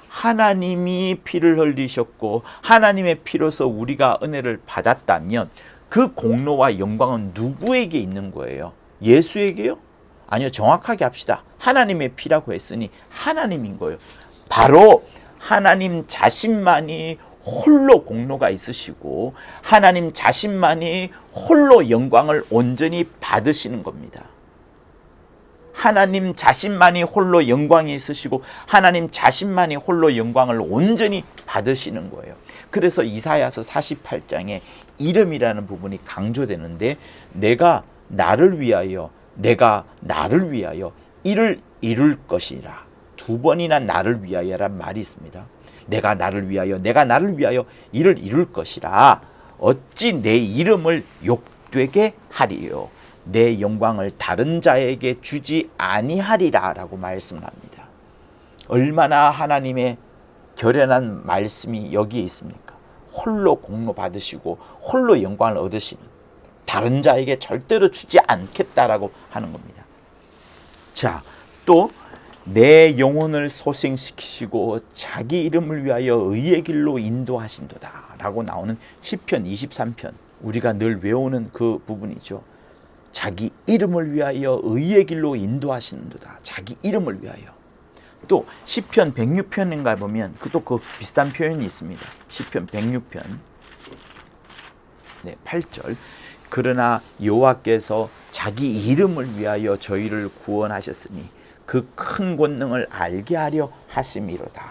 하나님이 피를 흘리셨고 하나님의 피로서 우리가 은혜를 받았다면 그 공로와 영광은 누구에게 있는 거예요? 예수에게요? 아니요, 정확하게 합시다. 하나님의 피라고 했으니 하나님인 거예요. 바로 하나님 자신만이 홀로 공로가 있으시고 하나님 자신만이 홀로 영광을 온전히 받으시는 겁니다. 하나님 자신만이 홀로 영광이 있으시고 하나님 자신만이 홀로 영광을 온전히 받으시는 거예요. 그래서 이사야서 48장에 이름이라는 부분이 강조되는데 내가 나를 위하여 이를 이룰 것이라. 두 번이나 나를 위하여란 말이 있습니다. 내가 나를 위하여 이를 이룰 것이라. 어찌 내 이름을 욕되게 하리요. 내 영광을 다른 자에게 주지 아니하리라 라고 말씀을 합니다. 얼마나 하나님의 결연한 말씀이 여기에 있습니까? 홀로 공로 받으시고 홀로 영광을 얻으시는, 다른 자에게 절대로 주지 않겠다라고 하는 겁니다. 자, 또 내 영혼을 소생시키시고 자기 이름을 위하여 의의 길로 인도하신도다 라고 나오는 시편 23편, 우리가 늘 외우는 그 부분이죠. 자기 이름을 위하여 의의 길로 인도하시는도다. 자기 이름을 위하여. 또 시편 106편인가 보면 또 그 비슷한 표현이 있습니다. 시편 106편 8절. 그러나 여호와께서 자기 이름을 위하여 저희를 구원하셨으니 그 큰 권능을 알게 하려 하심이로다.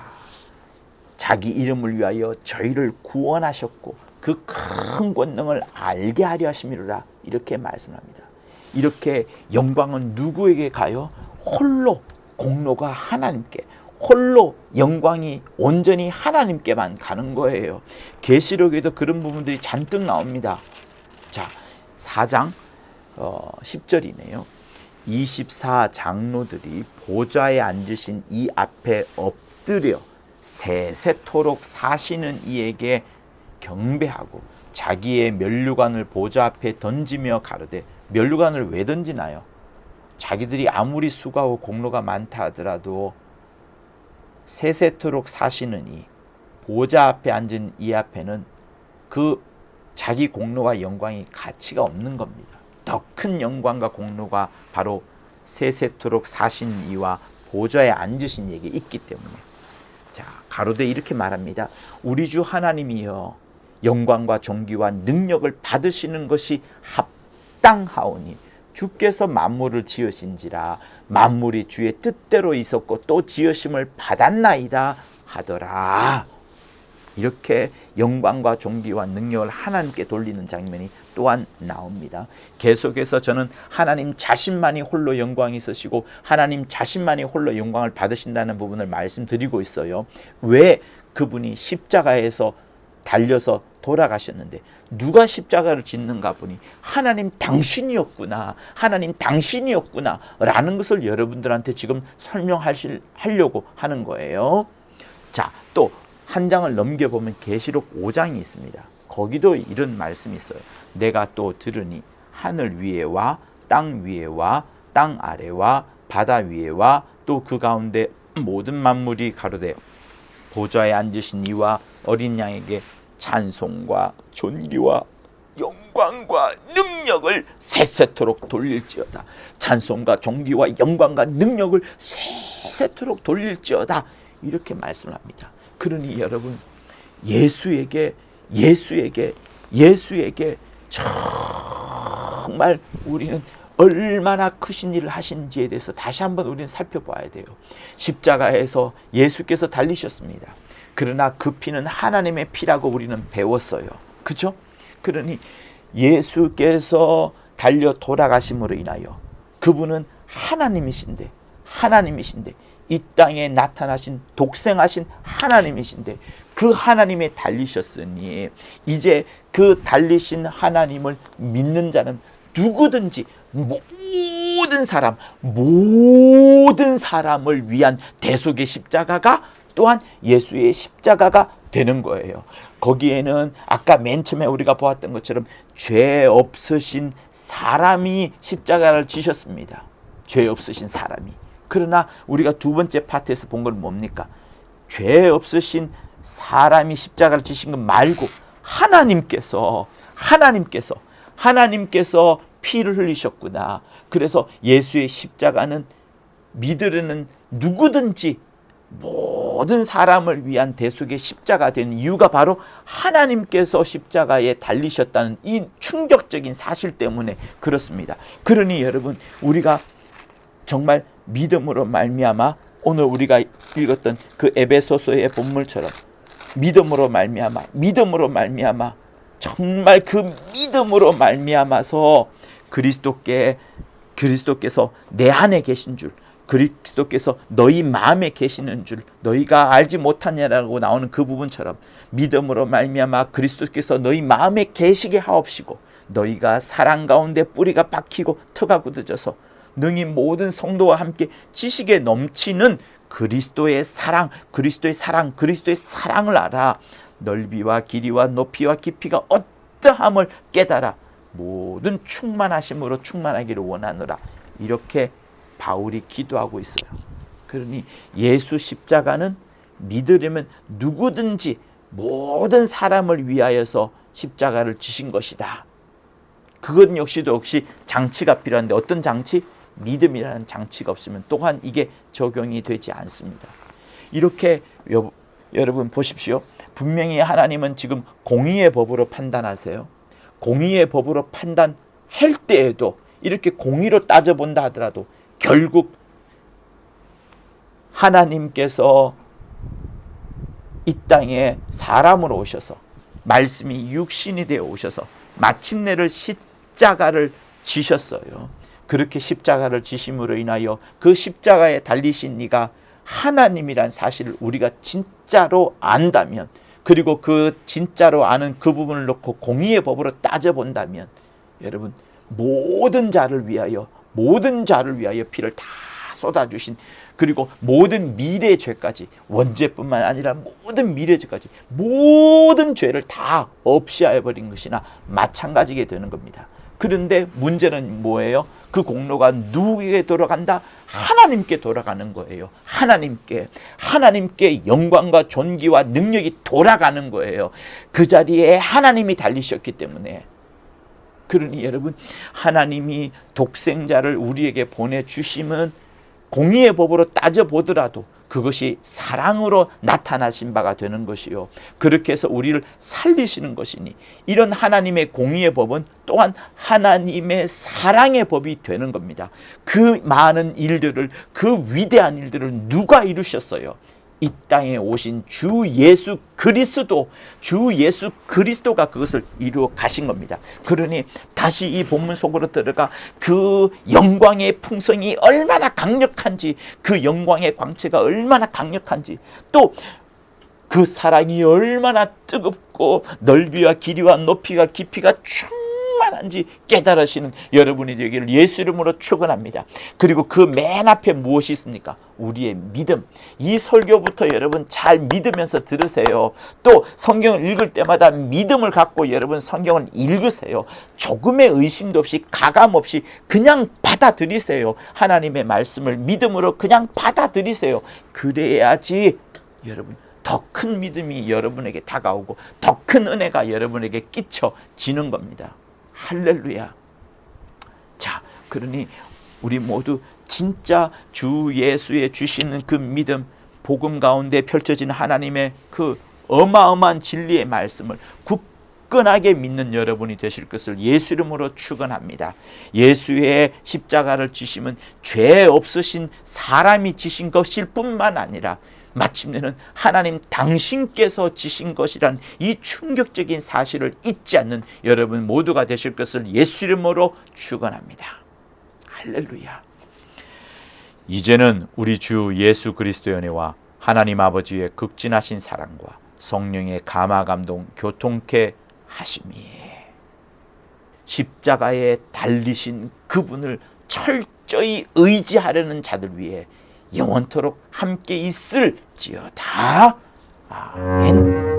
자기 이름을 위하여 저희를 구원하셨고 그 큰 권능을 알게 하려 하심이로다. 이렇게 말씀합니다. 이렇게 영광은 누구에게 가요? 홀로 공로가 하나님께, 홀로 영광이 온전히 하나님께만 가는 거예요. 계시록에도 그런 부분들이 잔뜩 나옵니다. 자, 4장 10절이네요. 24장로들이 보좌에 앉으신 이 앞에 엎드려 세세토록 사시는 이에게 경배하고 자기의 면류관을 보좌 앞에 던지며 가로되, 면류관을 왜 던지나요? 자기들이 아무리 수고하고 공로가 많다 하더라도 세세토록 사시는 이 보좌 앞에 앉은 이 앞에는 그 자기 공로와 영광이 가치가 없는 겁니다. 더 큰 영광과 공로가 바로 세세토록 사신 이와 보좌에 앉으신 이에게 있기 때문에. 자, 가로되 이렇게 말합니다. 우리 주 하나님이여 영광과 존귀와 능력을 받으시는 것이 합당하오니 주께서 만물을 지으신지라 만물이 주의 뜻대로 있었고 또 지으심을 받았나이다 하더라. 이렇게 영광과 존귀와 능력을 하나님께 돌리는 장면이 또한 나옵니다. 계속해서 저는 하나님 자신만이 홀로 영광이 있으시고 하나님 자신만이 홀로 영광을 받으신다는 부분을 말씀드리고 있어요. 왜 그분이 십자가에서 달려서 돌아가셨는데 누가 십자가를 짓는가 보니 하나님 당신이었구나, 하나님 당신이었구나 라는 것을 여러분들한테 지금 설명하려고 하는 거예요. 자, 또 한 장을 넘겨보면 계시록 5장이 있습니다. 거기도 이런 말씀이 있어요. 내가 또 들으니 하늘 위에와 땅 위에와 땅 아래와 바다 위에와 또 그 가운데 모든 만물이 가로되 보좌에 앉으신 이와 어린 양에게 찬송과 존귀와 영광과 능력을 세세토록 돌릴지어다. 찬송과 존귀와 영광과 능력을 세세토록 돌릴지어다. 이렇게 말씀을 합니다. 그러니 여러분, 예수에게 정말 우리는 얼마나 크신 일을 하신지에 대해서 다시 한번 우리는 살펴봐야 돼요. 십자가에서 예수께서 달리셨습니다. 그러나 그 피는 하나님의 피라고 우리는 배웠어요. 그렇죠? 그러니 예수께서 달려 돌아가심으로 인하여 그분은 하나님이신데 이 땅에 나타나신 독생하신 하나님이신데 그 하나님에 달리셨으니 이제 그 달리신 하나님을 믿는 자는 누구든지 모든 사람을 위한 대속의 십자가가 또한 예수의 십자가가 되는 거예요. 거기에는 아까 맨 처음에 우리가 보았던 것처럼 죄 없으신 사람이 십자가를 지셨습니다. 죄 없으신 사람이. 그러나 우리가 두 번째 파트에서 본 건 뭡니까? 죄 없으신 사람이 십자가를 지신 것 말고 하나님께서 피를 흘리셨구나. 그래서 예수의 십자가는 믿으려는 누구든지 모든 사람을 위한 대속의 십자가 된 이유가 바로 하나님께서 십자가에 달리셨다는 이 충격적인 사실 때문에 그렇습니다. 그러니 여러분, 우리가 정말 믿음으로 말미암아 오늘 우리가 읽었던 그 에베소서의 본문처럼 믿음으로 말미암아 정말 그 믿음으로 말미암아서 그리스도께서 내 안에 계신 줄, 그리스도께서 너희 마음에 계시는 줄 너희가 알지 못하냐라고 나오는 그 부분처럼 믿음으로 말미암아 그리스도께서 너희 마음에 계시게 하옵시고 너희가 사랑 가운데 뿌리가 박히고 터가 굳어져서 능히 모든 성도와 함께 지식에 넘치는 그리스도의 사랑을 알아 넓이와 길이와 높이와 깊이가 어떠함을 깨달아 모든 충만하심으로 충만하기를 원하노라. 이렇게 바울이 기도하고 있어요. 그러니 예수 십자가는 믿으려면 누구든지 모든 사람을 위하여서 십자가를 지신 것이다. 그것 역시도 장치가 필요한데 어떤 장치? 믿음이라는 장치가 없으면 또한 이게 적용이 되지 않습니다. 이렇게 여러분 보십시오. 분명히 하나님은 지금 공의의 법으로 판단하세요. 공의의 법으로 판단할 때에도 이렇게 공의로 따져본다 하더라도 결국 하나님께서 이 땅에 사람으로 오셔서 말씀이 육신이 되어 오셔서 마침내를 십자가를 지셨어요. 그렇게 십자가를 지심으로 인하여 그 십자가에 달리신 이가 하나님이란 사실을 우리가 진짜로 안다면, 그리고 그 진짜로 아는 그 부분을 놓고 공의의 법으로 따져본다면, 여러분, 모든 자를 위하여 피를 다 쏟아주신, 그리고 모든 미래의 죄까지, 원죄뿐만 아니라 모든 미래의 죄까지, 모든 죄를 다 없이하여 버린 것이나 마찬가지게 되는 겁니다. 그런데 문제는 뭐예요? 그 공로가 누구에게 돌아간다? 하나님께 돌아가는 거예요. 하나님께 영광과 존귀와 능력이 돌아가는 거예요. 그 자리에 하나님이 달리셨기 때문에. 그러니 여러분, 하나님이 독생자를 우리에게 보내주심은 공의의 법으로 따져보더라도 그것이 사랑으로 나타나신 바가 되는 것이요, 그렇게 해서 우리를 살리시는 것이니, 이런 하나님의 공의의 법은 또한 하나님의 사랑의 법이 되는 겁니다. 그 많은 일들을, 그 위대한 일들을 누가 이루셨어요? 이 땅에 오신 주 예수 그리스도가 그것을 이루어 가신 겁니다. 그러니 다시 이 본문 속으로 들어가 그 영광의 풍성이 얼마나 강력한지, 그 영광의 광채가 얼마나 강력한지, 또 그 사랑이 얼마나 뜨겁고 넓이와 길이와 높이가 깊이가 충만한지 깨달으시는 여러분이 되기를 예수 이름으로 축원합니다. 그리고 그 맨 앞에 무엇이 있습니까? 우리의 믿음. 이 설교부터 여러분 잘 믿으면서 들으세요. 또 성경을 읽을 때마다 믿음을 갖고 여러분 성경을 읽으세요. 조금의 의심도 없이, 가감 없이 그냥 받아들이세요. 하나님의 말씀을 믿음으로 그냥 받아들이세요. 그래야지 여러분 더 큰 믿음이 여러분에게 다가오고 더 큰 은혜가 여러분에게 끼쳐지는 겁니다. 할렐루야. 자, 그러니 우리 모두 진짜 주 예수의 주시는 그 믿음, 복음 가운데 펼쳐진 하나님의 그 어마어마한 진리의 말씀을 굳건하게 믿는 여러분이 되실 것을 예수 이름으로 축원합니다. 예수의 십자가를 지심은 죄 없으신 사람이 지신 것일 뿐만 아니라 마침내는 하나님 당신께서 지신 것이란 이 충격적인 사실을 잊지 않는 여러분 모두가 되실 것을 예수 이름으로 축원합니다. 할렐루야. 이제는 우리 주 예수 그리스도의 은혜와 하나님 아버지의 극진하신 사랑과 성령의 감화 감동 교통케 하심이, 십자가에 달리신 그분을 철저히 의지하려는 자들 위해 영원토록 함께 있을지어다. 아멘.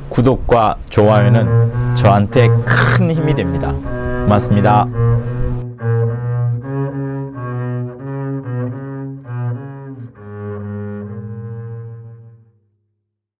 구독과 좋아요는 저한테 큰 힘이 됩니다. 고맙습니다.